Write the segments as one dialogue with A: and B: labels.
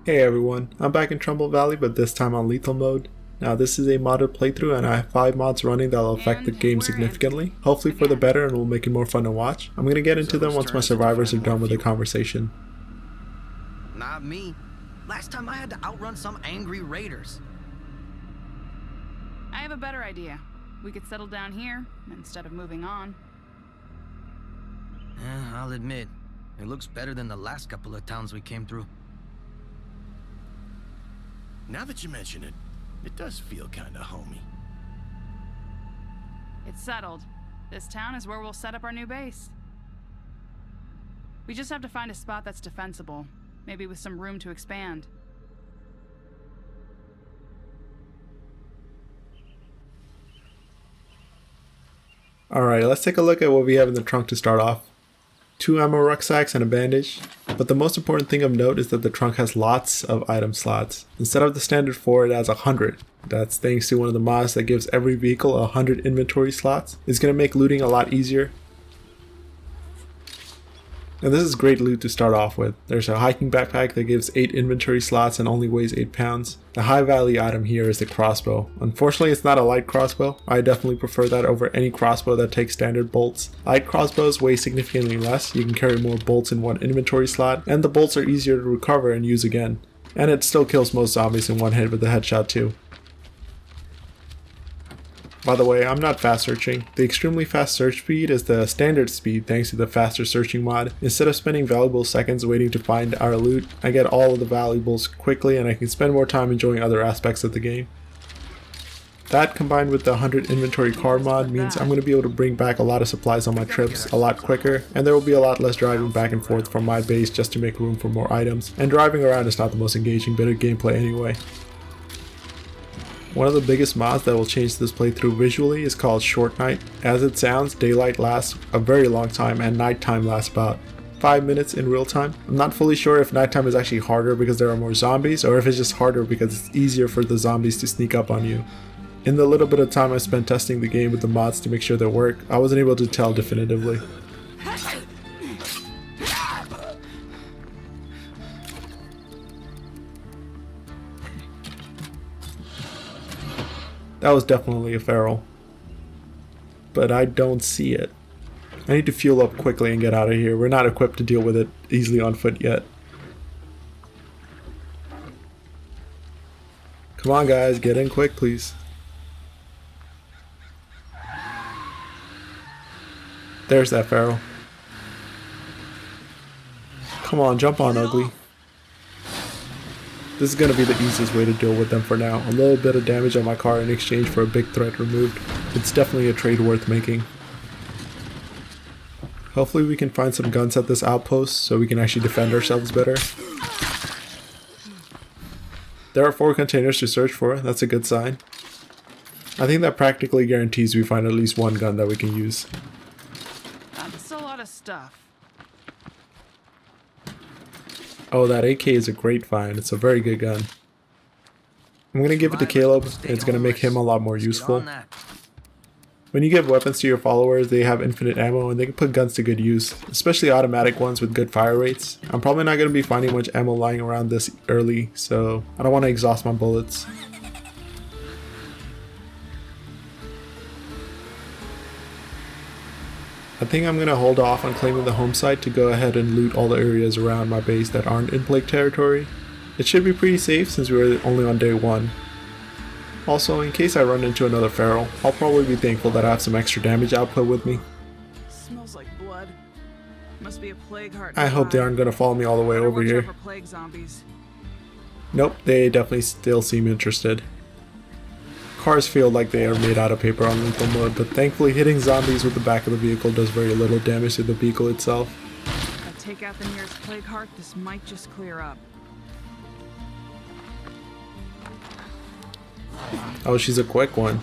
A: Hey everyone, I'm back in Trumbull Valley, but this time on lethal mode. Now this is a modded playthrough and I have 5 mods running that will affect the game significantly, hopefully for the better and will make it more fun to watch. I'm going to get into them once my survivors are done with the conversation.
B: Not me. Last time I had to outrun some angry raiders.
C: I have a better idea. We could settle down here instead of moving on.
B: I'll admit, it looks better than the last couple of towns we came through.
D: Now that you mention it, it does feel kinda homey.
C: It's settled. This town is where we'll set up our new base. We just have to find a spot that's defensible, maybe with some room to expand.
A: Alright, let's take a look at what we have in the trunk to start off. 2 ammo rucksacks and a bandage, but the most important thing of note is that the trunk has lots of item slots. Instead of the standard 4, it has 100. That's thanks to one of the mods that gives every vehicle 100 inventory slots. It's going to make looting a lot easier. And this is great loot to start off with. There's a hiking backpack that gives 8 inventory slots and only weighs 8 pounds. The high value item here is the crossbow. Unfortunately, it's not a light crossbow. I definitely prefer that over any crossbow that takes standard bolts. Light crossbows weigh significantly less, you can carry more bolts in one inventory slot, and the bolts are easier to recover and use again. And it still kills most zombies in one hit with the headshot too. By the way, I'm not fast searching. The extremely fast search speed is the standard speed thanks to the faster searching mod. Instead of spending valuable seconds waiting to find our loot, I get all of the valuables quickly and I can spend more time enjoying other aspects of the game. That combined with the 100 inventory car mod means I'm going to be able to bring back a lot of supplies on my trips a lot quicker, and there will be a lot less driving back and forth from my base just to make room for more items, and driving around is not the most engaging bit of gameplay anyway. One of the biggest mods that will change this playthrough visually is called Short Night. As it sounds, daylight lasts a very long time and nighttime lasts about 5 minutes in real time. I'm not fully sure if nighttime is actually harder because there are more zombies or if it's just harder because it's easier for the zombies to sneak up on you. In the little bit of time I spent testing the game with the mods to make sure they work, I wasn't able to tell definitively. That was definitely a feral. But I don't see it. I need to fuel up quickly and get out of here. We're not equipped to deal with it easily on foot yet. Come on guys, get in quick please. There's that feral. Come on, jump on, ugly. This is going to be the easiest way to deal with them for now. A little bit of damage on my car in exchange for a big threat removed. It's definitely a trade worth making. Hopefully we can find some guns at this outpost so we can actually defend ourselves better. There are 4 containers to search for, that's a good sign. I think that practically guarantees we find at least one gun that we can use.
C: That's a lot of stuff.
A: Oh, that AK is a great find. It's a very good gun. I'm going to give it to Caleb. It's going to make him a lot more useful. When you give weapons to your followers, they have infinite ammo and they can put guns to good use, especially automatic ones with good fire rates. I'm probably not going to be finding much ammo lying around this early, so I don't want to exhaust my bullets. I think I'm going to hold off on claiming the home site to go ahead and loot all the areas around my base that aren't in plague territory. It should be pretty safe since we're only on day 1. Also, in case I run into another feral, I'll probably be thankful that I have some extra damage output with me.
C: Smells like blood. Must be a plague heart.
A: I hope they aren't going to follow me all the way over here. Nope, they definitely still seem interested. Cars feel like they are made out of paper on lethal mode, but thankfully hitting zombies with the back of the vehicle does very little damage to the vehicle itself.
C: If I take out the nearest plague heart, this might just clear up.
A: Oh, she's a quick one.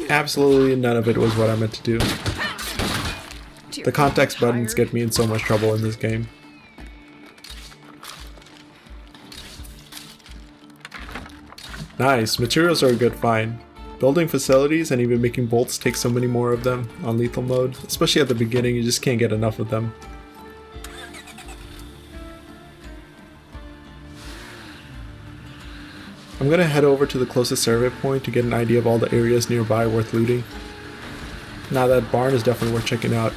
A: Absolutely none of it was what I meant to do. The context buttons get me in so much trouble in this game. Nice, materials are a good find. Building facilities and even making bolts takes so many more of them on lethal mode, especially at the beginning. You just can't get enough of them. I'm gonna head over to the closest survey point to get an idea of all the areas nearby worth looting. Now that barn is definitely worth checking out.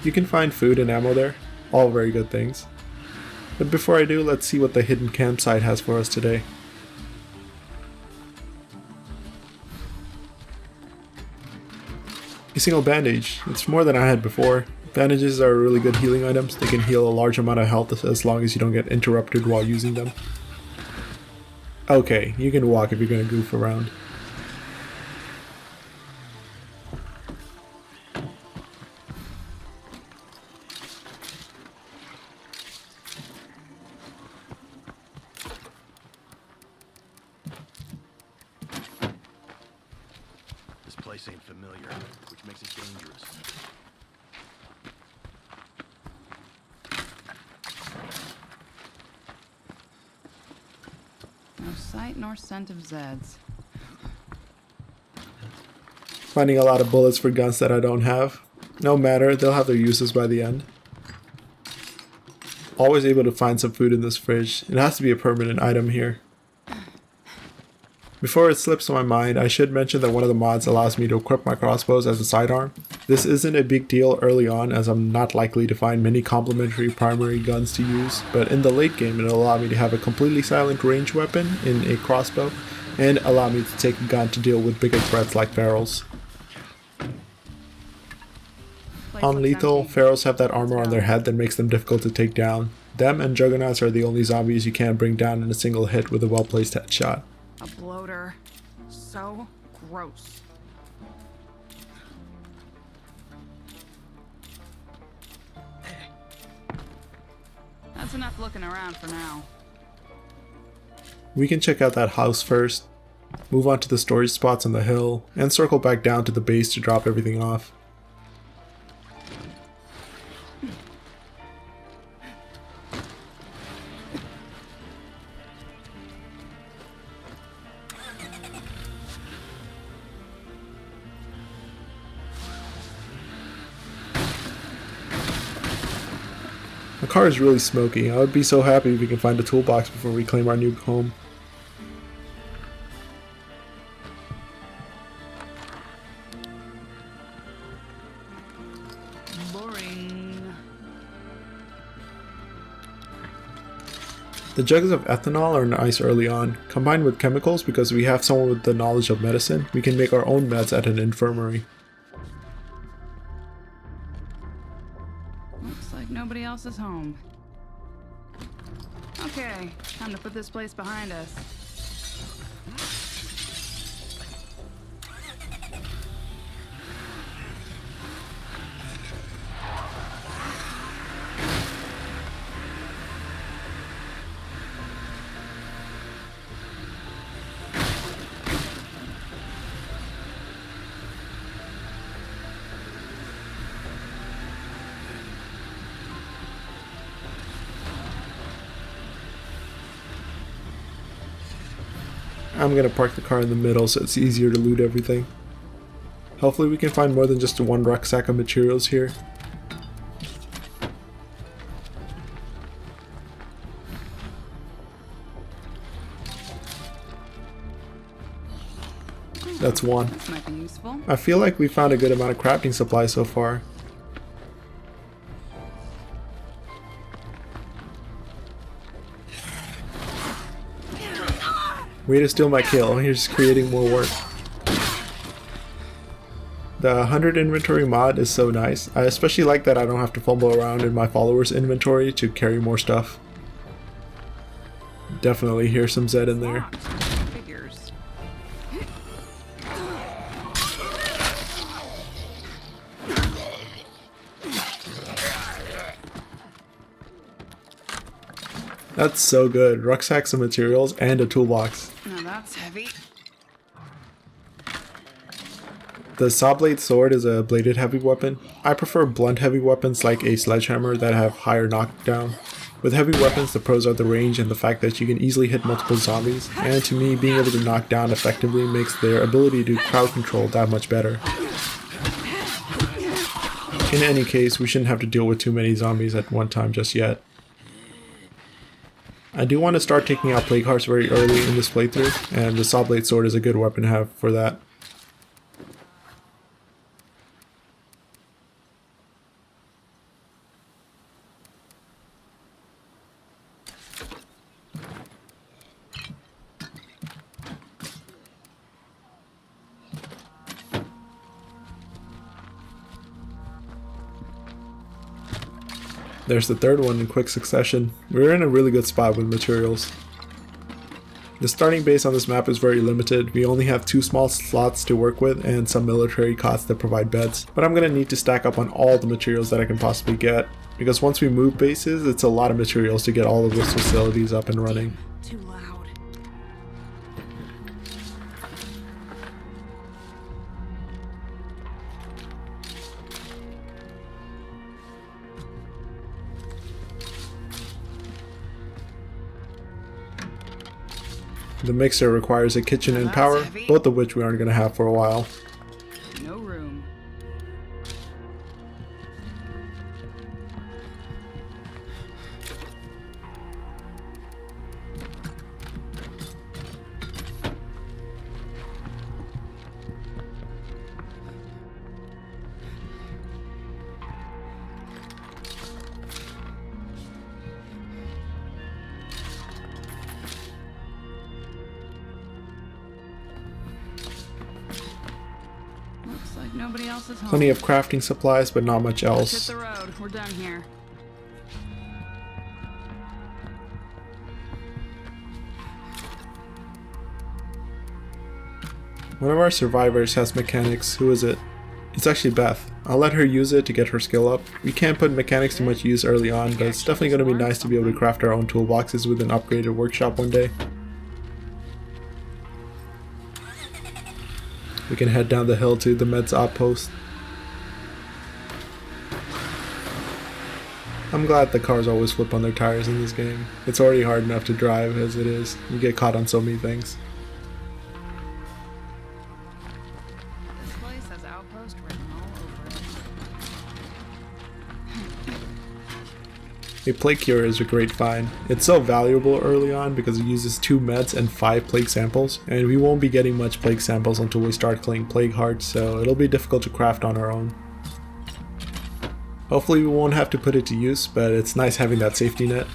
A: You can find food and ammo there, all very good things. But before I do, let's see what the hidden campsite has for us today. A single bandage. It's more than I had before. Bandages are really good healing items. They can heal a large amount of health as long as you don't get interrupted while using them. Okay, you can walk if you're gonna goof around.
D: This place ain't familiar, which makes it dangerous.
C: No sight nor scent of Zeds.
A: Finding a lot of bullets for guns that I don't have. No matter, they'll have their uses by the end. Always able to find some food in this fridge. It has to be a permanent item here. Before it slips my mind, I should mention that one of the mods allows me to equip my crossbows as a sidearm. This isn't a big deal early on as I'm not likely to find many complementary primary guns to use, but in the late game it'll allow me to have a completely silent range weapon in a crossbow and allow me to take a gun to deal with bigger threats like ferals. On lethal, ferals have that armor on their head that makes them difficult to take down. Them and juggernauts are the only zombies you can't bring down in a single hit with a well-placed headshot.
C: A bloater. So gross. That's enough looking around for now.
A: We can check out that house first, move on to the storage spots on the hill, and circle back down to the base to drop everything off. The car is really smoky. I would be so happy if we can find a toolbox before we claim our new home.
C: Boring.
A: The jugs of ethanol are nice early on. Combined with chemicals, because we have someone with the knowledge of medicine, we can make our own meds at an infirmary.
C: Looks like nobody else is home. Okay, time to put this place behind us.
A: I'm gonna park the car in the middle so it's easier to loot everything. Hopefully we can find more than just one rucksack of materials here. That's one.
C: This might be useful.
A: I feel like we found a good amount of crafting supplies so far. Way to steal my kill, you're just creating more work. The 100 inventory mod is so nice. I especially like that I don't have to fumble around in my followers inventory to carry more stuff. Definitely hear some Z in there.
C: Figures.
A: That's so good. Rucksacks of materials and a toolbox.
C: Now that's heavy.
A: The saw blade sword is a bladed heavy weapon. I prefer blunt heavy weapons like a sledgehammer that have higher knockdown. With heavy weapons, the pros are the range and the fact that you can easily hit multiple zombies, and to me, being able to knock down effectively makes their ability to crowd control that much better. In any case, we shouldn't have to deal with too many zombies at one time just yet. I do want to start taking out plague hearts very early in this playthrough, and the saw blade sword is a good weapon to have for that. There's the third one in quick succession. We're in a really good spot with materials. The starting base on this map is very limited. We only have 2 small slots to work with and some military cots that provide beds. But I'm going to need to stack up on all the materials that I can possibly get, because once we move bases, it's a lot of materials to get all of those facilities up and running.
C: Too loud.
A: The mixer requires a kitchen and power, both of which we aren't going to have for a while.
C: No room. Looks like nobody else is home.
A: Plenty of crafting supplies, but not much
C: Let's
A: else.
C: hit the road. We're done here.
A: One of our survivors has mechanics. Who is it? It's actually Beth. I'll let her use it to get her skill up. We can't put mechanics to much use early on, but it's definitely going to be nice to be able to craft our own toolboxes with an upgraded workshop one day. We can head down the hill to the Meds outpost. I'm glad the cars always flip on their tires in this game. It's already hard enough to drive as it is. You get caught on so many things.
C: This place has outpost written all over it.
A: A plague cure is a great find. It's so valuable early on because it uses 2 meds and 5 plague samples, and we won't be getting much plague samples until we start killing plague hearts, so it'll be difficult to craft on our own. Hopefully we won't have to put it to use, but it's nice having that safety net.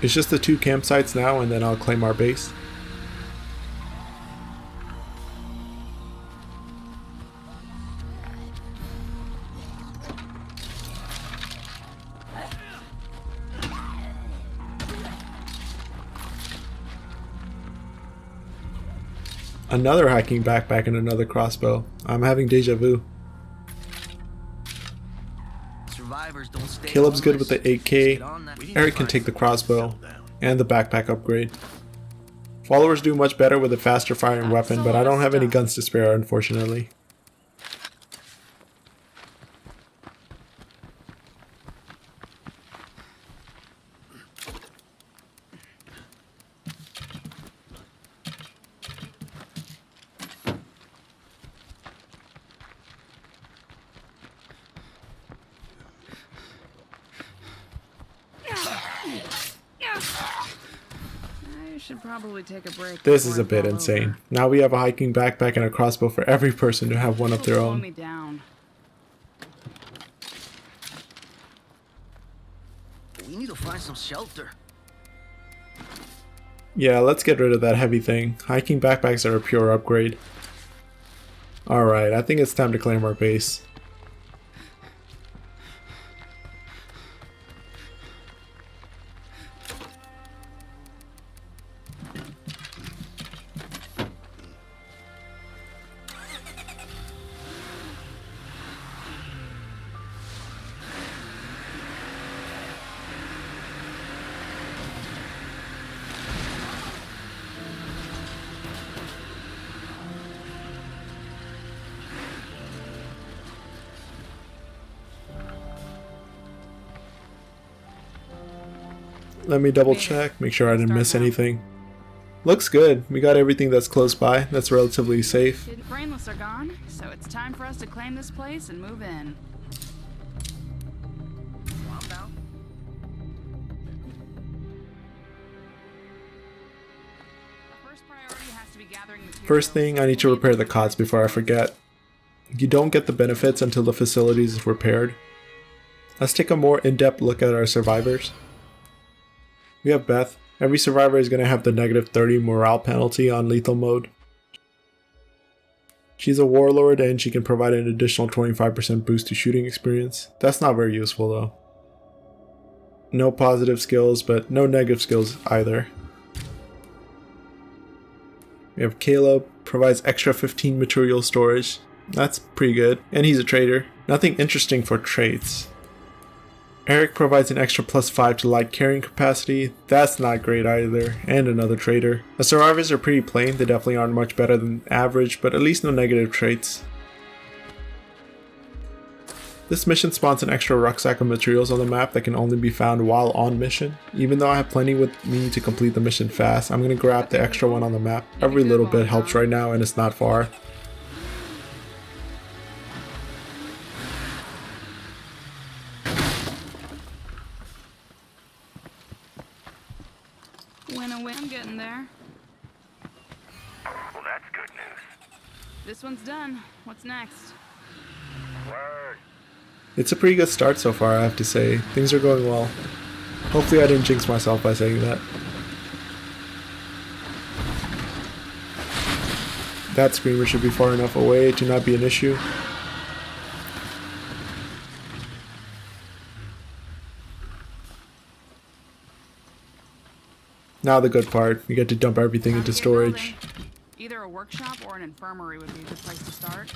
A: It's just the 2 campsites now, and then I'll claim our base. Another hiking backpack and another crossbow. I'm having deja vu.
B: Survivors don't stay
A: Caleb's good with the
B: homeless.
A: 8K.
B: Get on that. We need
A: Eric
B: to
A: can
B: find
A: take the
B: some
A: crossbow
D: Settle down.
A: and the backpack upgrade. Followers do much better with a faster firing weapon, but I don't have any guns to spare, unfortunately.
C: I should probably take a break.
A: This is
C: before
A: a bit
C: it's all
A: insane.
C: over.
A: Now we have a hiking backpack and a crossbow for every person to have one of their
C: Slow me
A: own.
C: down.
B: We need to find some shelter.
A: Yeah, let's get rid of that heavy thing. Hiking backpacks are a pure upgrade. Alright, I think it's time to claim our base. Let me double check, make sure I didn't miss anything. Looks good. We got everything that's close by. That's relatively safe.
C: Brainless are gone, so it's time for us to claim this place and move in.
B: Calm down.
C: First priority has to be gathering materials.
A: First thing, I need to repair the cots before I forget. You don't get the benefits until the facility is repaired. Let's take a more in-depth look at our survivors. We have Beth. Every survivor is going to have the -30 morale penalty on lethal mode. She's a warlord and she can provide an additional 25% boost to shooting experience. That's not very useful though. No positive skills, but no negative skills either. We have Caleb, provides extra 15 material storage. That's pretty good. And he's a trader. Nothing interesting for traits. Eric provides an extra +5 to light carrying capacity. That's not great either, and another trader. The survivors are pretty plain, they definitely aren't much better than average, but at least no negative traits. This mission spawns an extra rucksack of materials on the map that can only be found while on mission. Even though I have plenty with me to complete the mission fast, I'm going to grab the extra one on the map. Every little bit helps right now and it's not far.
C: Win-a-win, I'm getting there.
E: Well, that's good news.
C: This one's done. What's next?
E: Word.
A: It's a pretty good start so far, I have to say. Things are going well. Hopefully I didn't jinx myself by saying that. That screamer should be far enough away to not be an issue. Now the good part, we get to dump everything into storage.
C: Either a workshop or an infirmary would be a good place to start.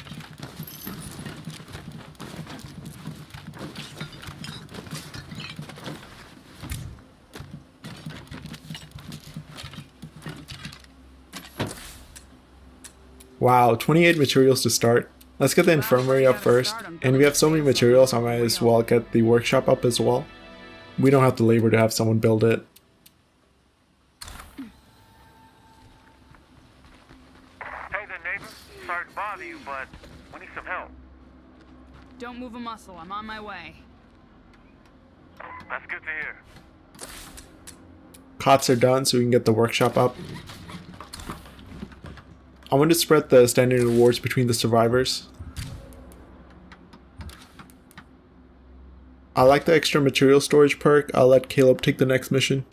A: Wow, 28 materials to start. Let's get the infirmary up first, and we have so many materials I might as well get the workshop up as well. We don't have to labor to have someone build it.
E: Sorry to bother you, but we need some help.
C: Don't move a muscle, I'm on my way.
E: That's good to hear.
A: Cots are done so we can get the workshop up. I want to spread the standard rewards between the survivors. I like the extra material storage perk. I'll let Caleb take the next mission.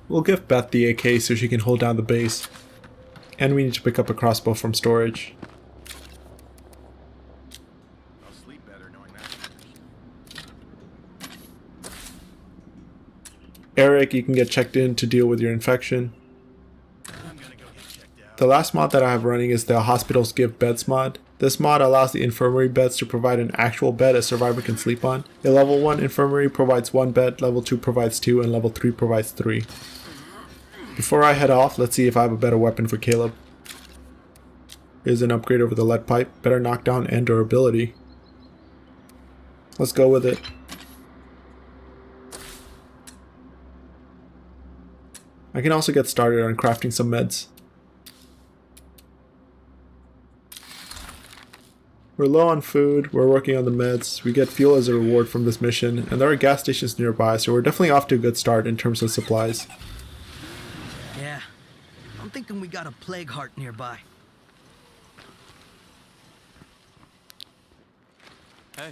A: We'll give Beth the AK so she can hold down the base. And we need to pick up a crossbow from storage.
D: I'll sleep better knowing that.
A: Eric, you can get checked in to deal with your infection.
D: I'm gonna go get checked out.
A: The last mod that I have running is the Hospitals Give Beds mod. This mod allows the infirmary beds to provide an actual bed a survivor can sleep on. A level 1 infirmary provides 1 bed, level 2 provides 2, and level 3 provides 3. Before I head off, let's see if I have a better weapon for Caleb. Here's an upgrade over the lead pipe, better knockdown and durability. Let's go with it. I can also get started on crafting some meds. We're low on food, we're working on the meds, we get fuel as a reward from this mission, and there are gas stations nearby, so we're definitely off to a good start in terms of supplies.
B: Yeah, I'm thinking we got a plague heart nearby.
F: Hey,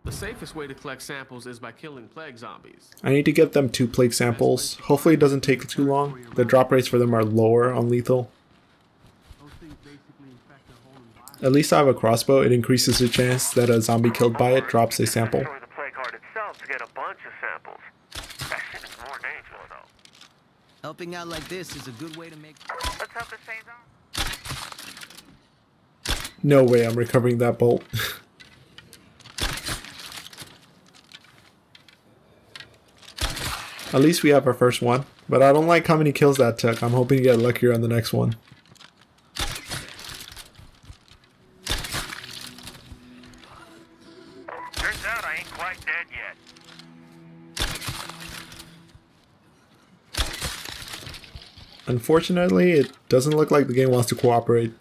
F: the safest way to collect samples is by killing plague zombies.
A: I need to get them 2 plague samples. Hopefully it doesn't take too long. The drop rates for them are lower on lethal. At least I have a crossbow. It increases the chance that a zombie killed by it drops a sample.
E: Destroy the plague heart itself to get a bunch of samples. That shit is more dangerous, though.
B: Helping out like this is a good way to make...
E: Let's help the Saison.
A: No way I'm recovering that bolt. At least we have our first one, but I don't like how many kills that took. I'm hoping to get luckier on the next one.
E: Turns out I ain't quite dead yet.
A: Unfortunately, it doesn't look like the game wants to cooperate.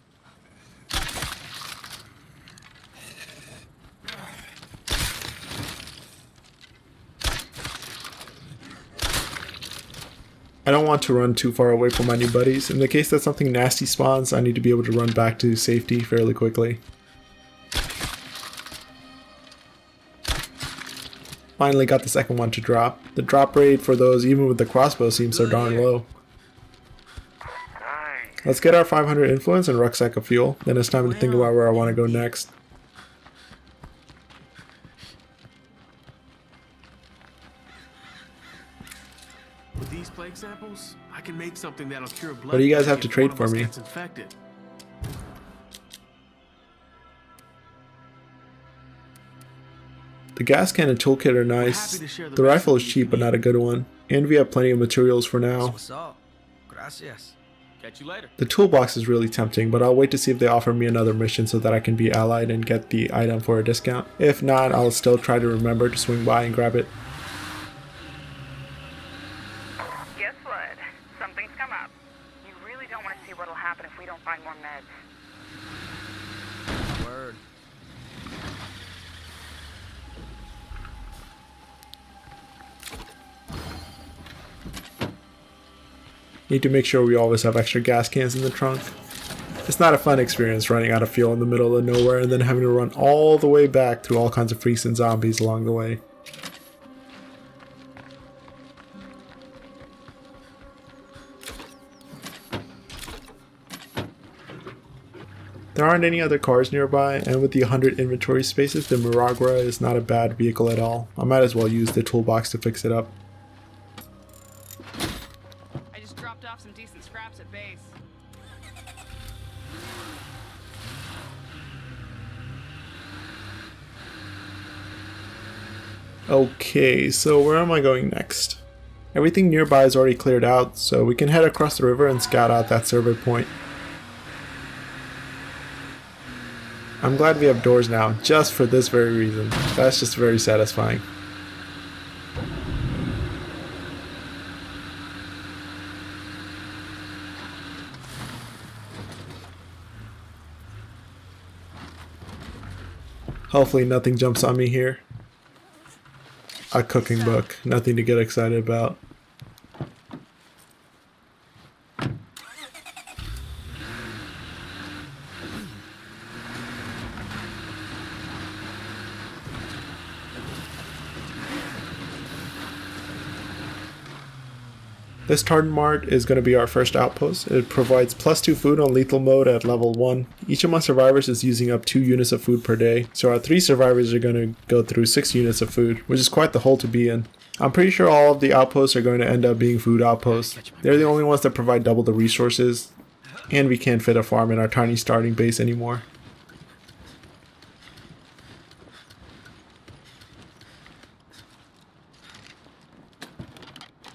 A: I don't want to run too far away from my new buddies. In the case that something nasty spawns, I need to be able to run back to safety fairly quickly. Finally got the second one to drop. The drop rate for those, even with the crossbow, seems so darn low.
E: Nice.
A: Let's get our 500 influence and rucksack of fuel. Then it's time to think about where I want to go next.
F: With these plague samples, I can make something that'll cure blood.
A: What do you guys have to
F: if
A: trade
F: one of
A: for
F: us
A: me?
F: gets infected.
A: The gas can and toolkit are nice.
F: Happy to share the
A: The rifle is
F: recipe
A: cheap
F: if
A: but
F: you
A: not a good one. And we have plenty of materials for now.
B: What's up? Gracias.
F: Catch you later.
A: The toolbox is really tempting, but I'll wait to see if they offer me another mission so that I can be allied and get the item for a discount. If not, I'll still try to remember to swing by and grab it.
C: Guess what? Something's come up. You really don't want to see what'll happen if we don't find more meds.
B: Word.
A: Need to make sure we always have extra gas cans in the trunk. It's not a fun experience running out of fuel in the middle of nowhere and then having to run all the way back through all kinds of freaks and zombies along the way. There aren't any other cars nearby, and with the 100 inventory spaces, the Miragra is not a bad vehicle at all. I might as well use the toolbox to fix it up.
C: I just dropped off some decent scraps at base.
A: Okay, so where am I going next? Everything nearby is already cleared out, so we can head across the river and scout out that survey point. I'm glad we have doors now, just for this very reason. That's just very satisfying. Hopefully nothing jumps on me here. A cooking book, nothing to get excited about. This Tartan Mart is going to be our first outpost. It provides +2 food on lethal mode at level 1. Each of my survivors is using up 2 units of food per day, so our 3 survivors are going to go through 6 units of food, which is quite the hole to be in. I'm pretty sure all of the outposts are going to end up being food outposts. They're the only ones that provide double the resources, and we can't fit a farm in our tiny starting base anymore.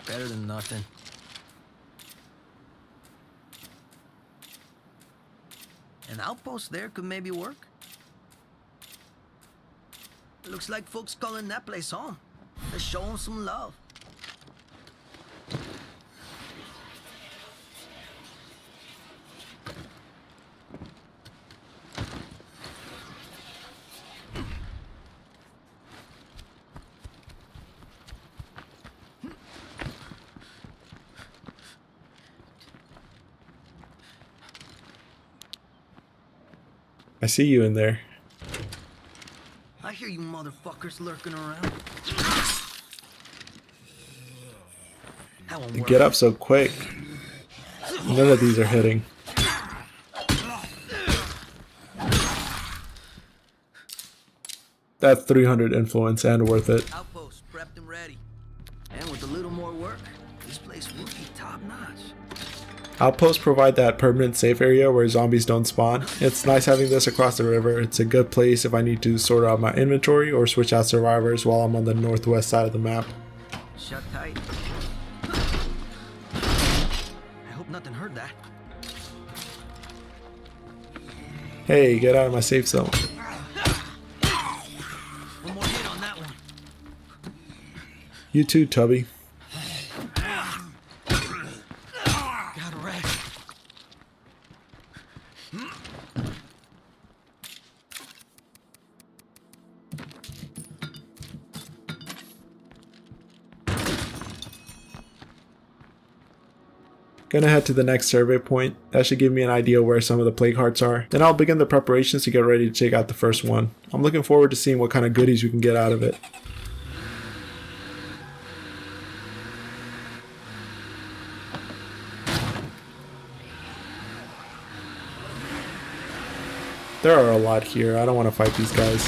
B: Better than nothing. An outpost there could maybe work. Looks like folks calling that place home. Let's show them some love.
A: I see you in there.
B: I hear you motherfuckers lurking around. That won't
A: You
B: work.
A: get up so quick. None of these are hitting. That's 300 influence and worth it.
B: Outpost prepped and ready. And with a little more work, this place will be top notch.
A: Outposts provide that permanent safe area where zombies don't spawn. It's nice having this across the river. It's a good place if I need to sort out my inventory or switch out survivors while I'm on the northwest side of the map.
B: Shut tight.
A: Hey, get out of my safe zone.
B: One more hit on that one.
A: You too, Tubby.
B: Got a wreck.
A: Gonna head to the next survey point. That should give me an idea where some of the plague hearts are. Then I'll begin the preparations to get ready to take out the first one. I'm looking forward to seeing what kind of goodies we can get out of it. There are a lot here. I don't want to fight these guys.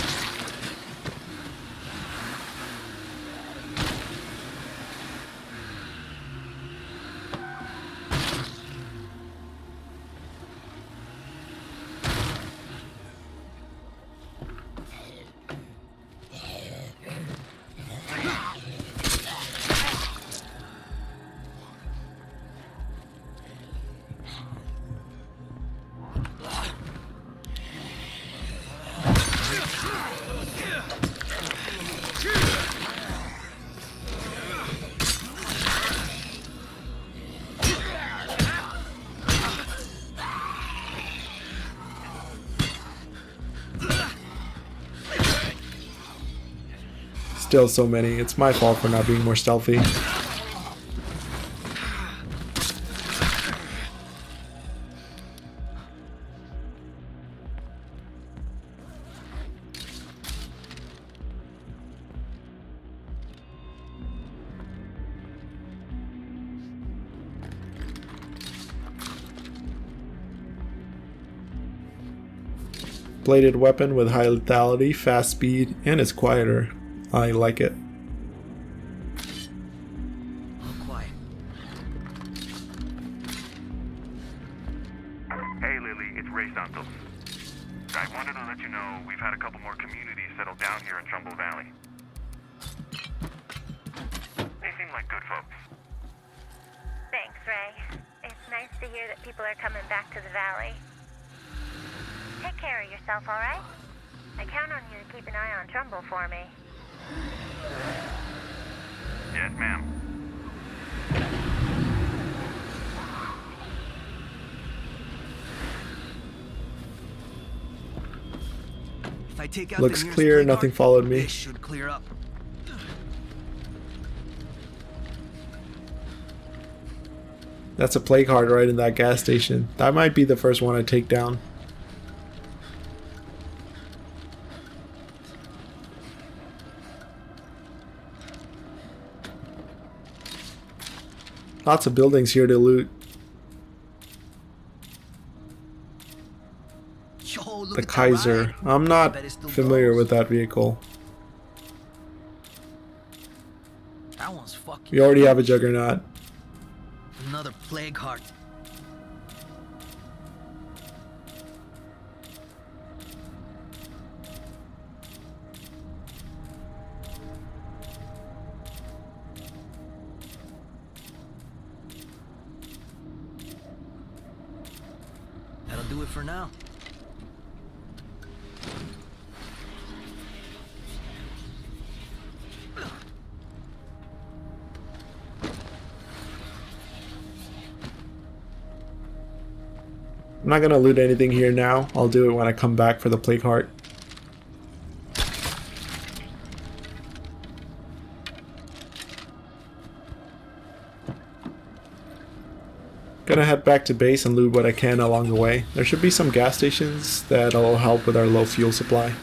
A: Still so many. It's my fault for not being more stealthy. Bladed weapon with high lethality, fast speed, and it's quieter. I like it.
B: All quiet.
E: Hey Lily, it's Ray Santos. I wanted to let you know we've had a couple more communities settle down here in Trumbull Valley. They seem like good folks.
G: Thanks, Ray. It's nice to hear that people are coming back to the valley. Take care of yourself, all right? I count on you to keep an eye on Trumbull for me.
E: Yes, ma'am.
B: If I take out
A: Looks
B: the nearest
A: clear,
B: plague
A: nothing
B: heart,
A: followed me.
B: this should clear up.
A: That's a plague heart right in that gas station. That might be the first one I take down. Lots of buildings here to loot.
B: Yo, look
A: The
B: at that
A: Kaiser.
B: ride.
A: I'm not
B: Bet it still
A: familiar
B: goes.
A: with that vehicle.
B: That one's fucking.
A: We already have a Juggernaut.
B: Another plague heart. That'll do it for now.
A: I'm not gonna loot anything here now. I'll do it when I come back for the plague heart. Gonna head back to base and loot what I can along the way. There should be some gas stations that'll help with our low fuel supply.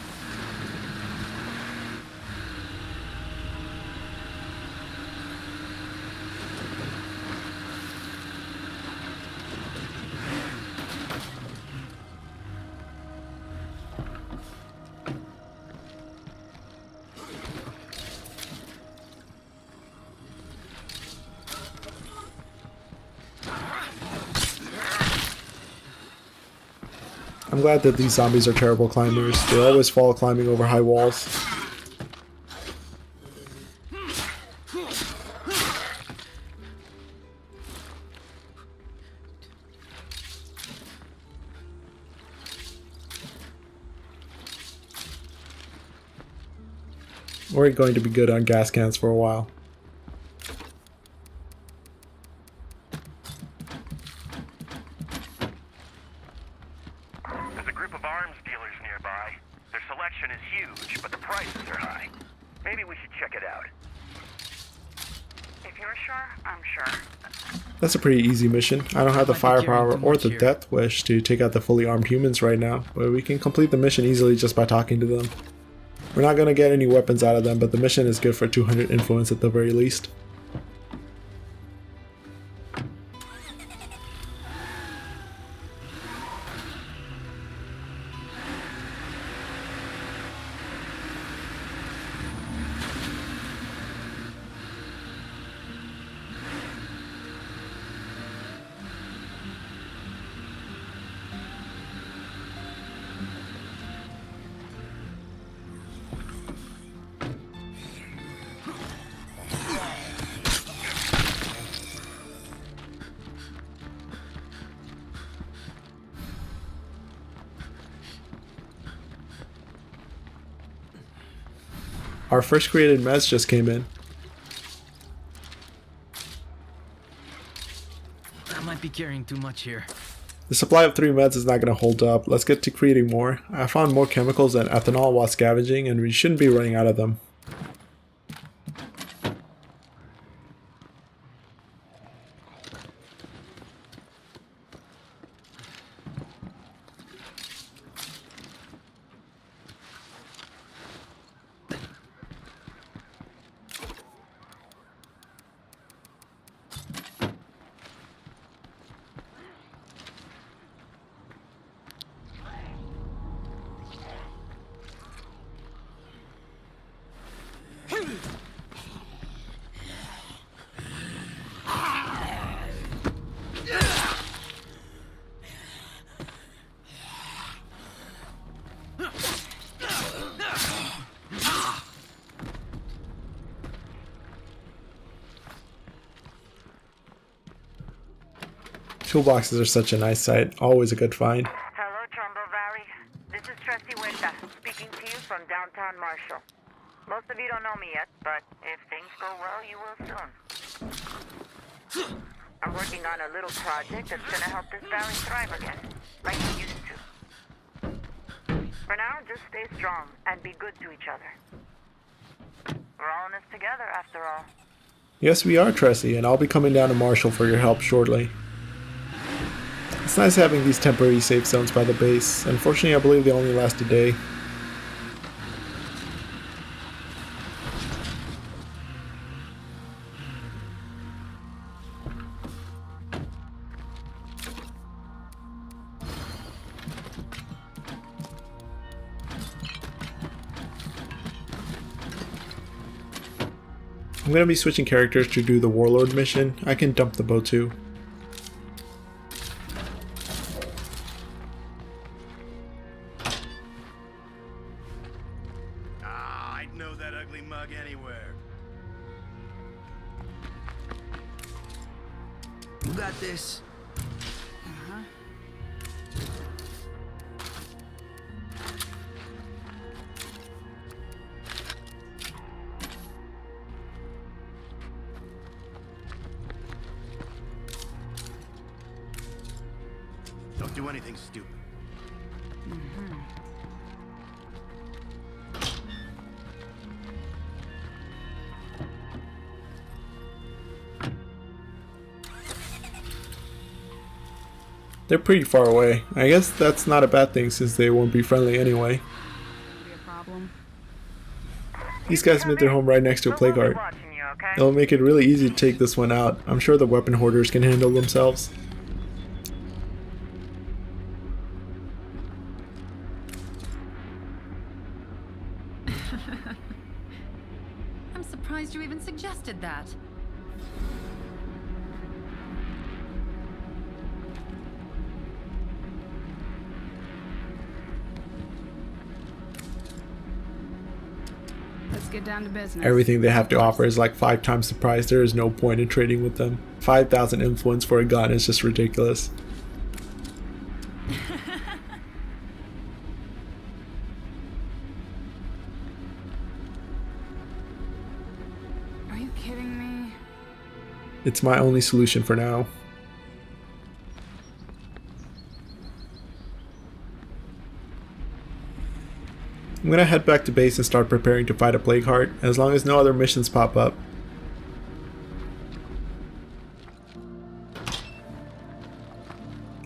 A: I'm glad that these zombies are terrible climbers. They always fall climbing over high walls. We're going to be good on gas cans for a while.
E: There's a group of arms dealers nearby. Their selection is huge, but the prices are high. Maybe we should check it out.
C: If you're sure, I'm sure.
A: That's a pretty easy mission. I don't have the
F: Might be carrying
A: firepower
F: too
A: or
F: much
A: the
F: here.
A: death wish to take out the fully armed humans right now, but we can complete the mission easily just by talking to them. We're not going to get any weapons out of them, but the mission is good for 200 influence at the very least. Our first created meds just came in.
B: I might be carrying too much here.
A: The supply of 3 meds is not going to hold up. Let's get to creating more. I found more chemicals and ethanol while scavenging, and we shouldn't be running out of them. Toolboxes are such a nice sight, always a good find.
C: Hello, Trumbull Valley. This is Trusty Huerta, speaking to you from downtown Marshall. Most of you don't know me yet, but if things go well, you will soon. I'm working on a little project that's gonna help this valley thrive again, like it used to. For now, just stay strong and be good to each other. We're all in this together, after all.
A: Yes, we are, Tressie, and I'll be coming down to Marshall for your help shortly. It's nice having these temporary safe zones by the base. Unfortunately, I believe they only last a day. I'm going to be switching characters to do the Warlord mission. I can dump the bow too.
D: I'd know that ugly mug anywhere.
B: You got this.
D: Don't do anything stupid.
A: They're pretty far away. I guess that's not a bad thing since they won't be friendly anyway.
C: Be a problem.
A: These guys made their home right next to a plague
C: We'll be
A: heart.
C: watching you, okay?
A: It'll make it really easy to take this one out. I'm sure the weapon hoarders can handle themselves.
H: I'm surprised you even suggested that.
C: Let's get down to business.
A: Everything they have to offer is like 5 times the price. There is no point in trading with them. 5,000 influence for a gun is just ridiculous.
H: Are you kidding me?
A: It's my only solution for now. I'm gonna head back to base and start preparing to fight a plague heart, as long as no other missions pop up.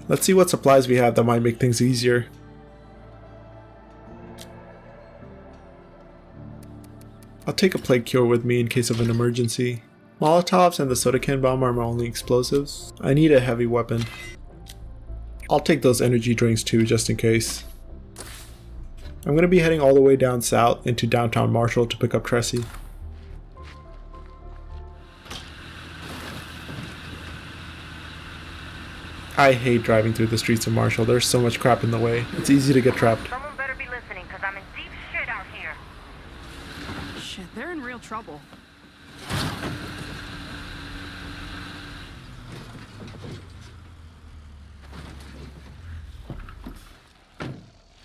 A: Let's see what supplies we have that might make things easier. I'll take a plague cure with me in case of an emergency. Molotovs and the soda can bomb are my only explosives. I need a heavy weapon. I'll take those energy drinks too, just in case. I'm going to be heading all the way down south into downtown Marshall to pick up Tressie. I hate driving through the streets of Marshall. There's so much crap in the way. It's easy to get trapped.
C: Someone better be listening, because I'm in deep shit out here.
H: Shit, they're in real trouble.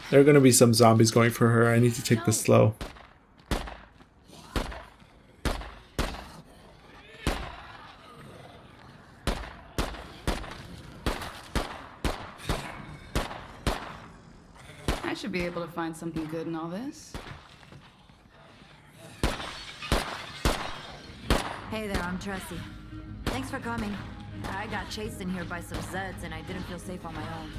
A: There are going to be some zombies going for her. I need to take this slow.
H: I should be able to find something good in all this.
I: Hey there, I'm Tressie. Thanks for coming. I got chased in here by some Zeds and I didn't feel safe on my own.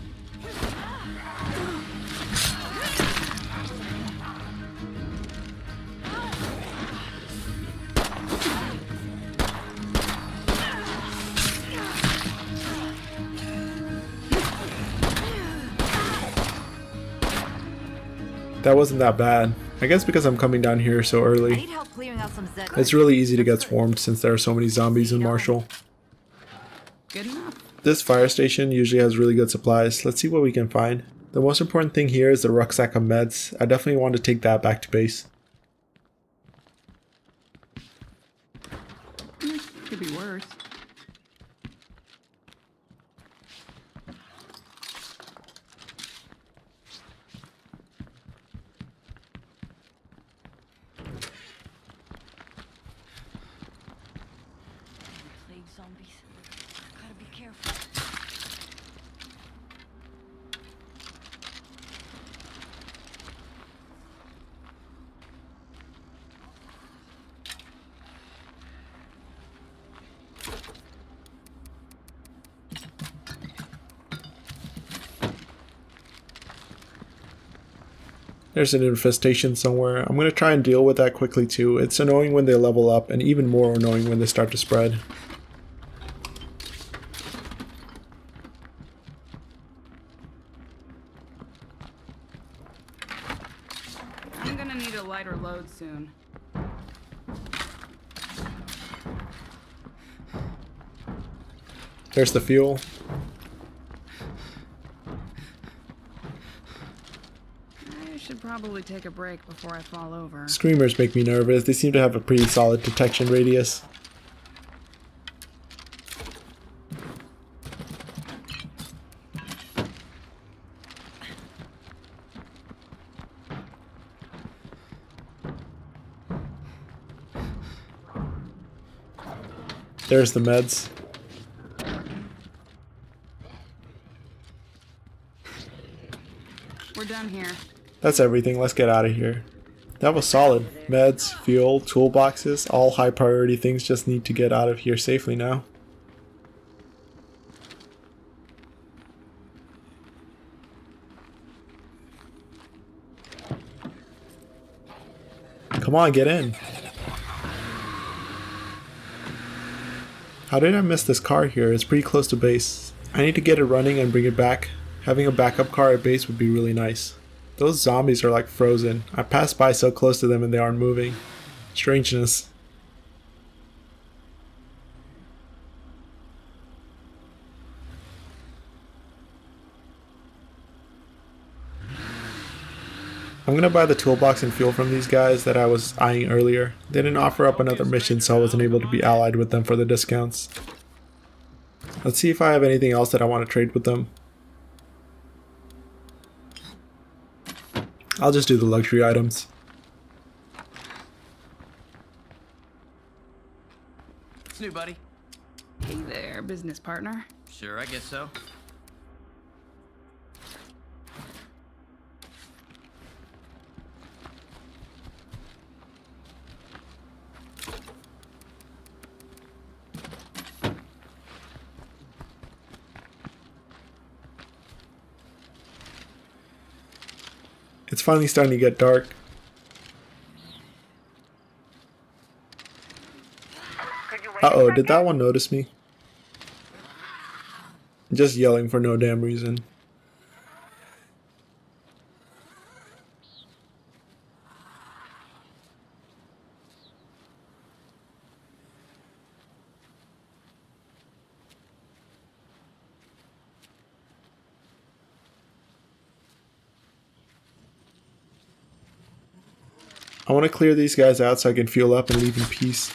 A: That wasn't that bad. I guess because I'm coming down here so
I: I
A: early.
I: need help clearing out some Zeds.
A: It's really easy to get swarmed since there are so many zombies in Marshall.
H: Good enough.
A: This fire station usually has really good supplies. Let's see what we can find. The most important thing here is the rucksack of meds. I definitely want to take that back to base.
H: Could be worse.
I: Plague zombies. Gotta be careful.
A: There's an infestation somewhere. I'm going to try and deal with that quickly too. It's annoying when they level up and even more annoying when they start to spread.
H: I'm gonna need a lighter load soon.
A: There's the fuel.
H: I should probably take a break before I fall over.
A: Screamers make me nervous. They seem to have a pretty solid detection radius. There's the meds.
H: We're done here.
A: That's everything. Let's get out of here. That was solid. Meds, fuel, toolboxes, all high priority things. Just need to get out of here safely now. Come on, get in. How did I miss this car here? It's pretty close to base. I need to get it running and bring it back. Having a backup car at base would be really nice. Those zombies are like frozen. I passed by so close to them and they aren't moving. Strangeness. I'm gonna buy the toolbox and fuel from these guys that I was eyeing earlier. They didn't offer up another mission, so I wasn't able to be allied with them for the discounts. Let's see if I have anything else that I want to trade with them. I'll just do the luxury items.
B: What's new, buddy?
J: Hey there, business partner.
B: Sure, I guess so.
A: It's finally starting to get dark.
C: Could you wait
A: Uh-oh,
C: a
A: did that
C: second?
A: one notice me? Just yelling for no damn reason. I want to clear these guys out so I can fuel up and leave in peace.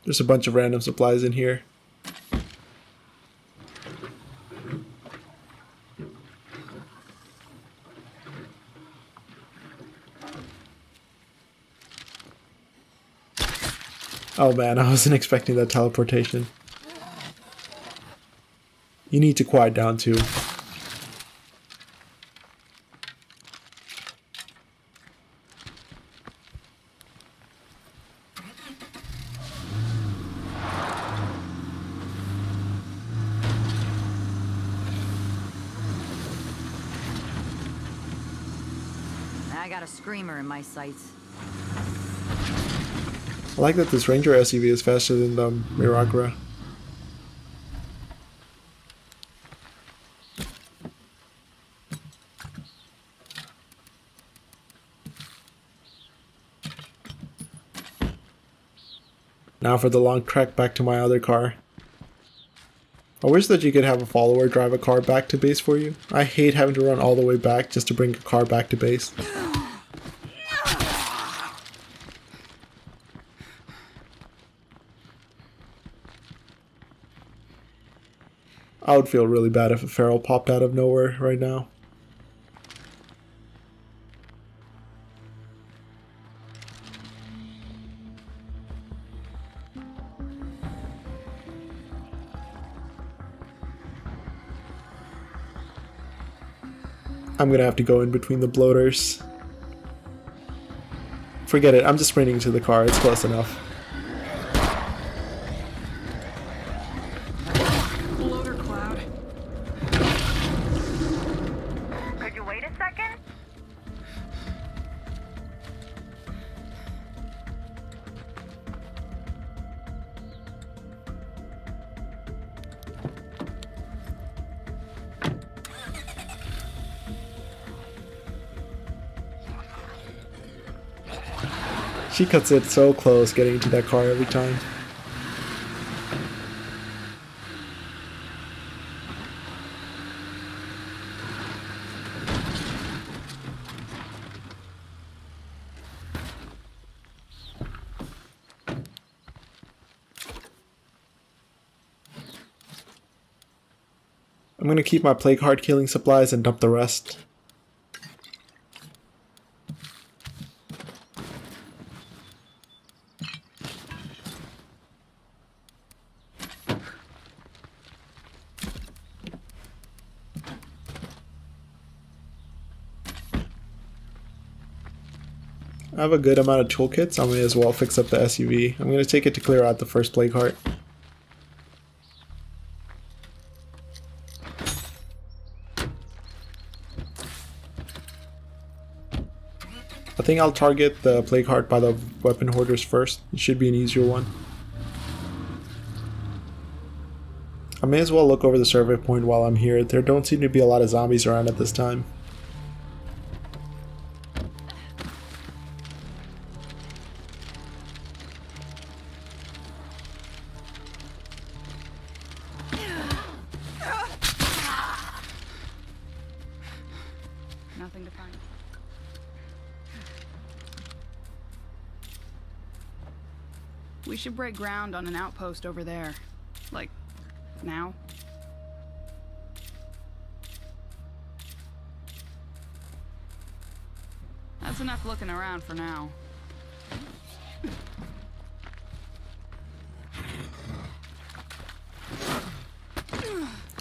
A: There's a bunch of random supplies in here. Oh man, I wasn't expecting that teleportation. You need to quiet down too.
I: I got a screamer in my sights.
A: I like that this Ranger SUV is faster than the Miragra. Now for the long trek back to my other car. I wish that you could have a follower drive a car back to base for you. I hate having to run all the way back just to bring a car back to base. I would feel really bad if a feral popped out of nowhere right now. I'm gonna have to go in between the bloaters. Forget it, I'm just sprinting to the car, it's close enough.
J: Bloater cloud.
C: Could you wait a second?
A: She cuts it so close getting into that car every time. I'm gonna keep my plague heart killing supplies and dump the rest. I have a good amount of toolkits, I may as well fix up the SUV. I'm going to take it to clear out the first plague heart. I think I'll target the plague heart by the weapon hoarders first. It should be an easier one. I may as well look over the survey point while I'm here. There don't seem to be a lot of zombies around at this time.
J: We should break ground on an outpost over there. Like, now. That's enough looking around for now.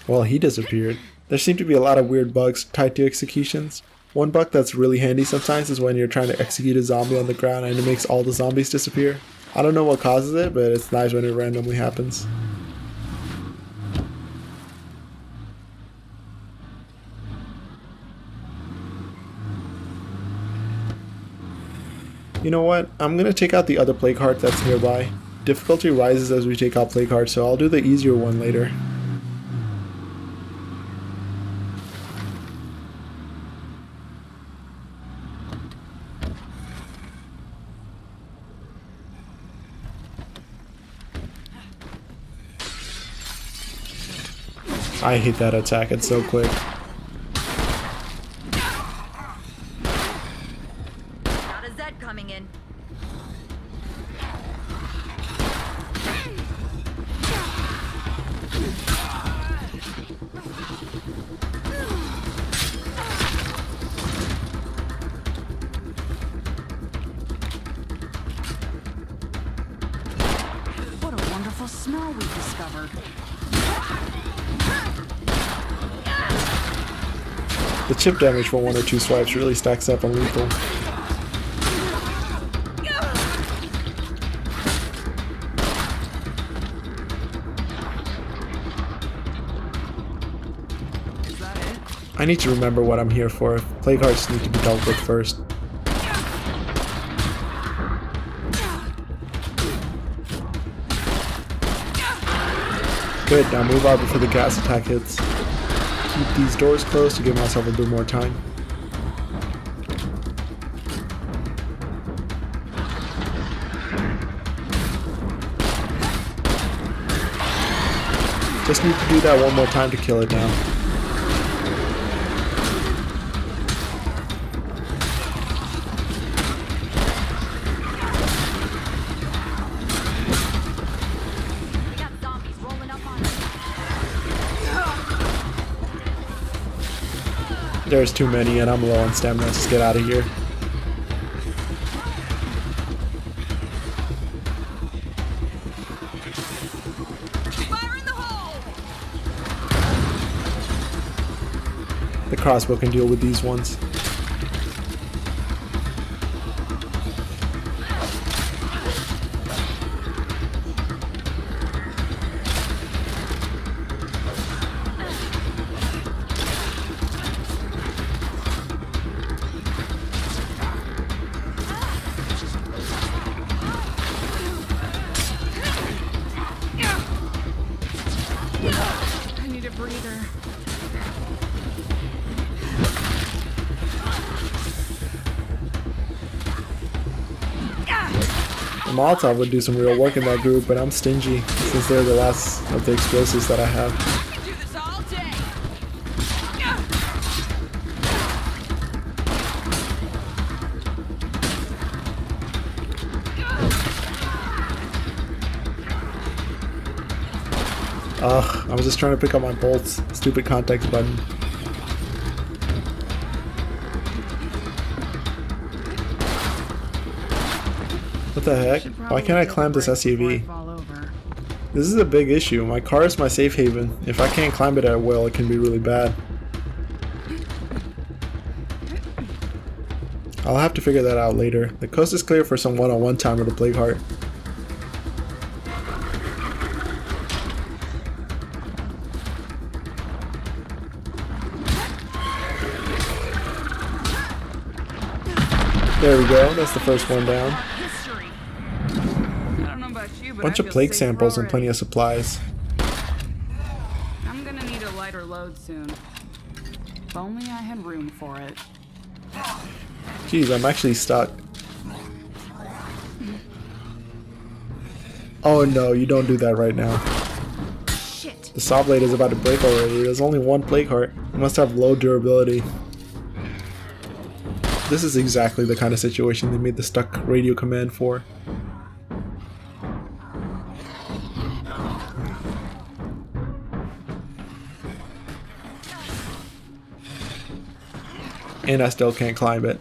A: Well, he disappeared. There seem to be a lot of weird bugs tied to executions. One bug that's really handy sometimes is when you're trying to execute a zombie on the ground and it makes all the zombies disappear. I don't know what causes it, but it's nice when it randomly happens. You know what? I'm gonna take out the other play card that's nearby. Difficulty rises as we take out play cards, so I'll do the easier one later. I hate that attack, it's so quick.
I: Not a Zed coming in.
J: What a wonderful smell we discovered.
A: The chip damage for 1 or 2 swipes really stacks up on lethal.
J: Is that it?
A: I need to remember what I'm here for. Play cards need to be dealt with first. Good, now move out before the gas attack hits. Keep these doors closed to give myself a bit more time. Just need to do that one more time to kill it now.
I: We got zombies rolling up on us.
A: There's too many and I'm low on stamina. Let's just get out of here.
J: Fire in the hole!
A: The crossbow can deal with these ones.
J: I need a breather.
A: The Molotov would do some real work in that group, but I'm stingy since they're the last of the explosives that I have.
J: I can do this all day.
A: Ugh, I was just trying to pick up my bolts. Stupid contact button. What the heck? Why can't I climb this SUV? This is a big issue. My car is my safe haven. If I can't climb it at will, it can be really bad. I'll have to figure that out later. The coast is clear for some one-on-one time with the plague heart. There we go, that's the first one down. Bunch of plague samples and plenty of supplies.
J: I'm gonna need a lighter load soon. If only I had room for it.
A: Jeez, I'm actually stuck. Oh no, you don't do that right now.
J: Shit.
A: The saw blade is about to break already. There's only one plague heart. It must have low durability. This is exactly the kind of situation they made the stuck radio command for. and I still can't climb it.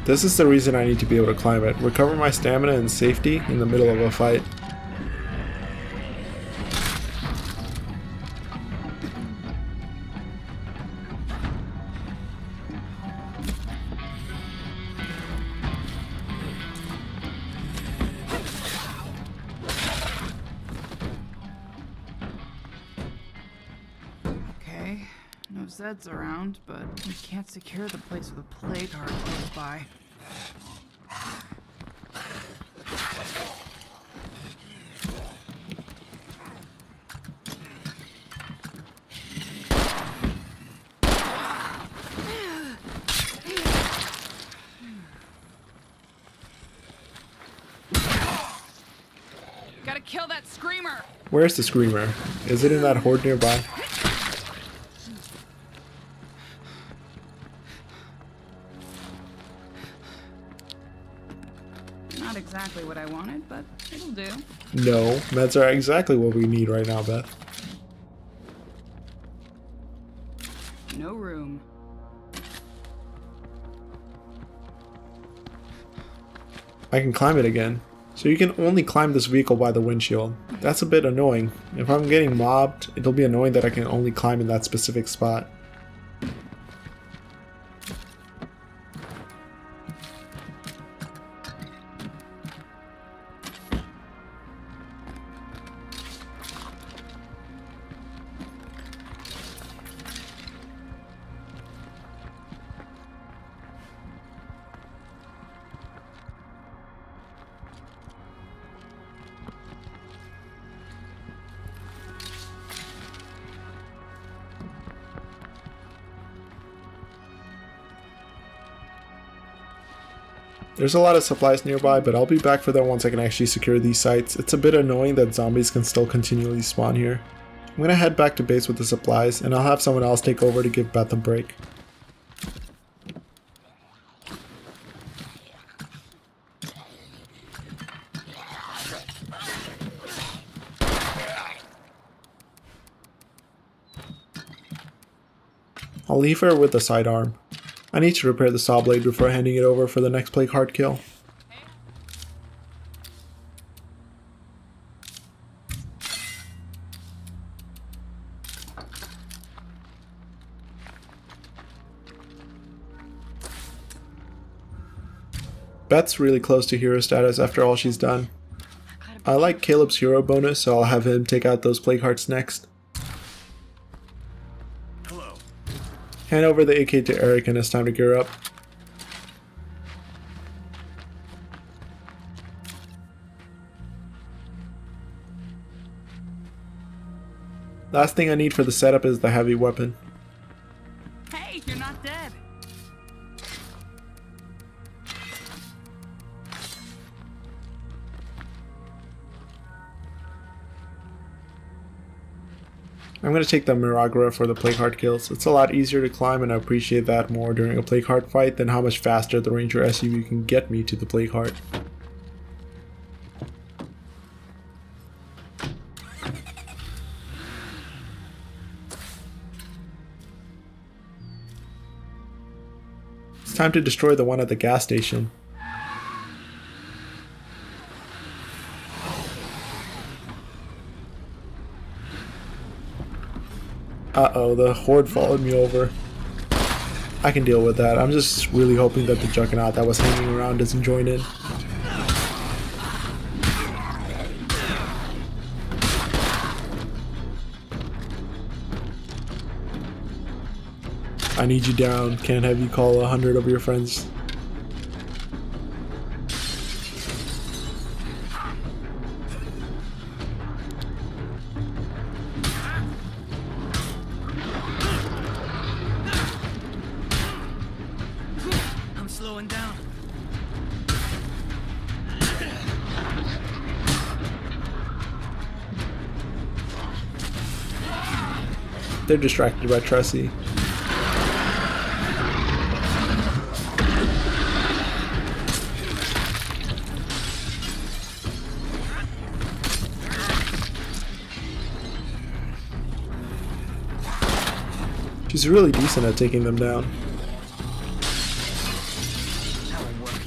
A: This is the reason I need to be able to climb it. Recover my stamina and safety in the middle of a fight.
J: Okay, no Zeds around, but we can't secure the place with a plague heart close by. Gotta kill that screamer!
A: Where's the screamer? Is it in that horde nearby?
J: Not exactly what I wanted, but it'll do.
A: No, meds are exactly what we need right now, Beth.
J: No room.
A: I can climb it again. So you can only climb this vehicle by the windshield. That's a bit annoying. If I'm getting mobbed, it'll be annoying that I can only climb in that specific spot. There's a lot of supplies nearby, but I'll be back for that once I can actually secure these sites. It's a bit annoying that zombies can still continually spawn here. I'm gonna head back to base with the supplies, and I'll have someone else take over to give Beth a break. I'll leave her with the sidearm. I need to repair the saw blade before handing it over for the next plague heart kill. Beth's really close to hero status after all she's done. I like Caleb's hero bonus, so I'll have him take out those plague hearts next. Hand over the AK to Eric and it's time to gear up. Last thing I need for the setup is the heavy weapon.
J: Hey, you're not dead.
A: I'm going to take the Miragra for the plague heart kills. It's a lot easier to climb and I appreciate that more during a plague heart fight than how much faster the Ranger SUV can get me to the plague heart. It's time to destroy the one at the gas station. Uh-oh, the horde followed me over. I can deal with that. I'm just really hoping that the Juggernaut that was hanging around doesn't join in. I need you down. Can't have you call 100 of your friends.
B: Slowing down.
A: They're distracted by Tressie. She's really decent at taking them down.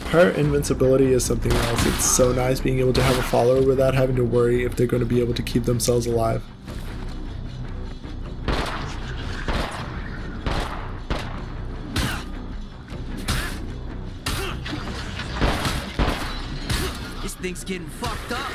A: Her invincibility is something else. It's so nice being able to have a follower without having to worry if they're going to be able to keep themselves alive.
B: This thing's getting fucked up.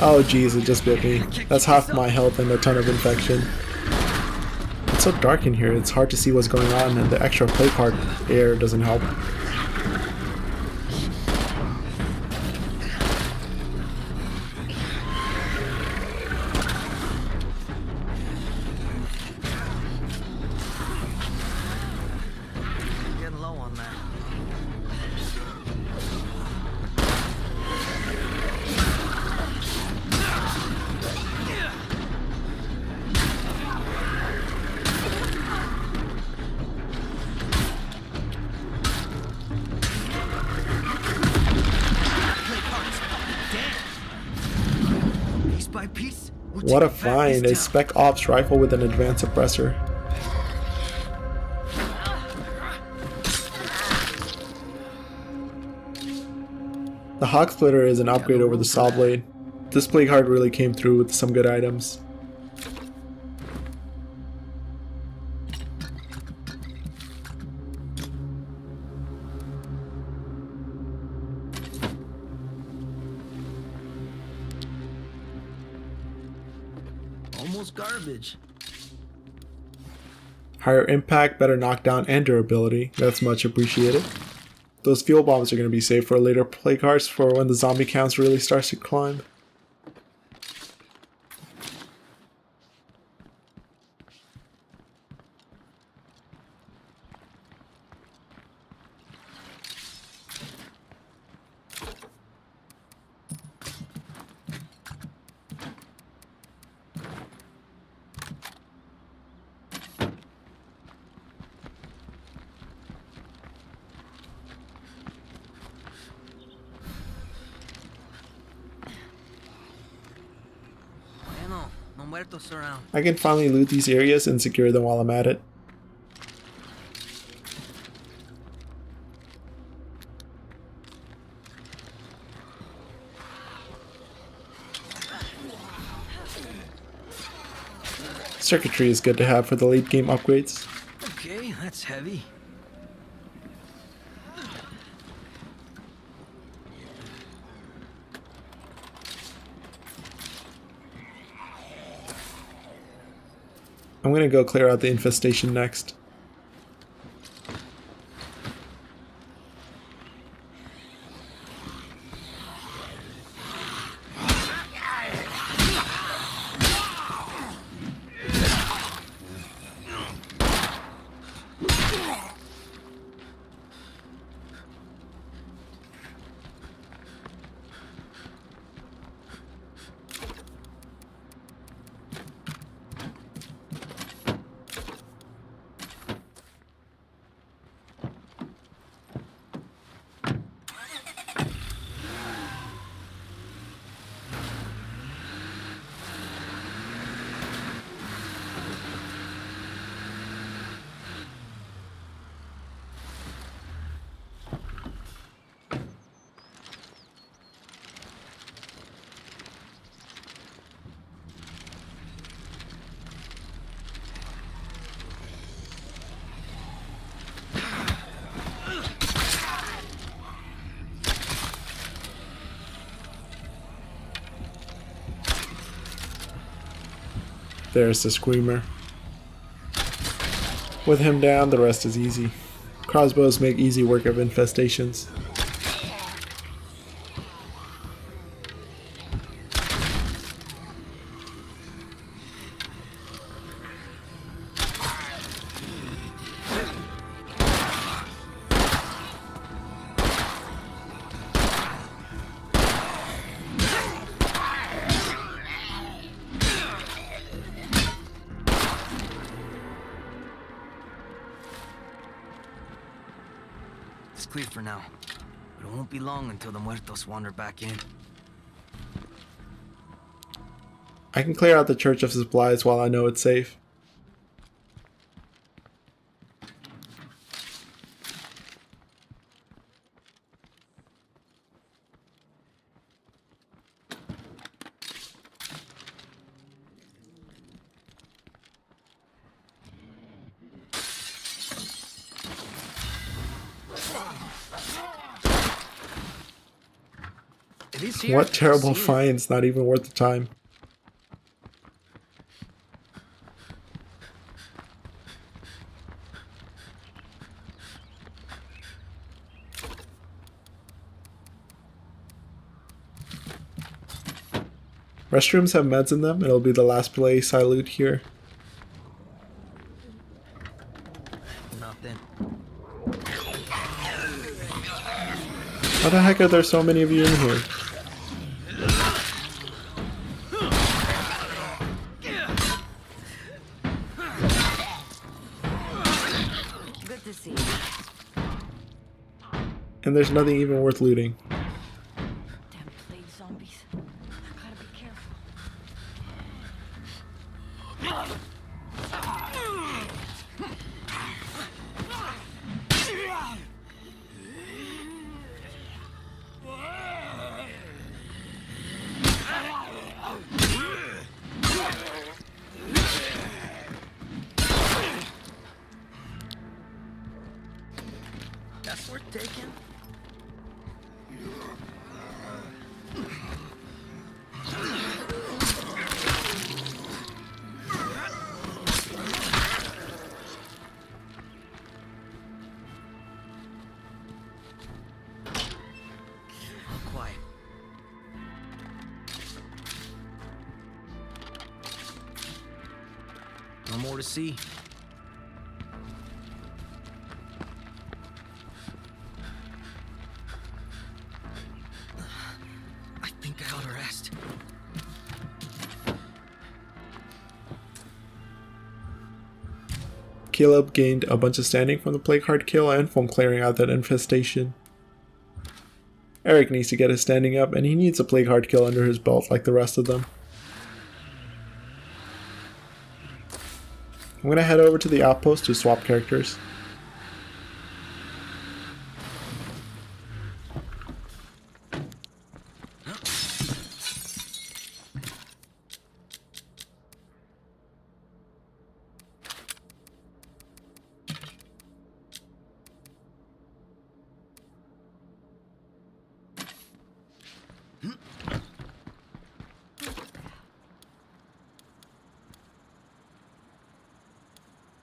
A: Oh jeez, it just bit me. That's half my health and a ton of infection. It's so dark in here, it's hard to see what's going on, and the extra play card air doesn't help.
B: Getting low on that. By piece, we'll
A: What a
B: take it back
A: find, a
B: this time.
A: Spec Ops rifle with an advanced suppressor. The Hawk Splitter is an upgrade over the Saw Blade. This play card really came through with some good items.
B: Almost garbage.
A: Higher impact, better knockdown, and durability. That's much appreciated. Those fuel bombs are going to be saved for later play cards for when the zombie counts really starts to climb.
B: No muertos around.
A: I can finally loot these areas and secure them while I'm at it. Circuitry is good to have for the late game upgrades.
B: Okay, that's heavy.
A: I'm gonna go clear out the infestation next. There's the Screamer. With him down, the rest is easy. Crossbows make easy work of infestations.
B: clear for now. But it won't be long until the muertos wander back in.
A: I can clear out the church of supplies while I know it's safe. What terrible find, it's not even worth the time. Restrooms have meds in them, it'll be the last place I loot here.
B: Nothing.
A: How the heck are there so many of you in here?
I: Good to see you.
A: And there's nothing even worth looting.
I: Damn plague zombies. I gotta be careful.
B: That's worth taking. Quiet. No more to see. I think I ought to rest.
A: Caleb gained a bunch of standing from the plague heart kill and from clearing out that infestation. Eric needs to get his standing up, and he needs a plague heart kill under his belt like the rest of them. I'm gonna head over to the outpost to swap characters.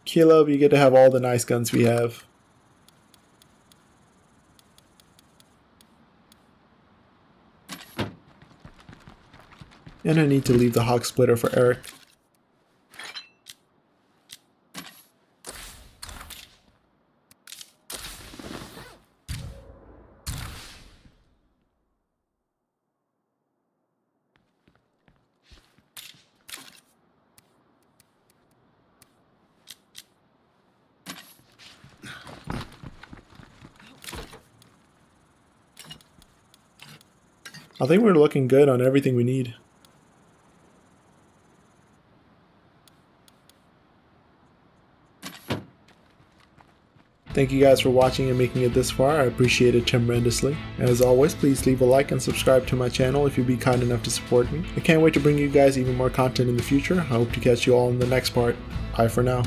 A: Caleb, you get to have all the nice guns we have. And I need to leave the hog splitter for Eric. I think we're looking good on everything we need. Thank you guys for watching and making it this far. I appreciate it tremendously. As always, please leave a like and subscribe to my channel if you'd be kind enough to support me. I can't wait to bring you guys even more content in the future. I hope to catch you all in the next part. Bye for now.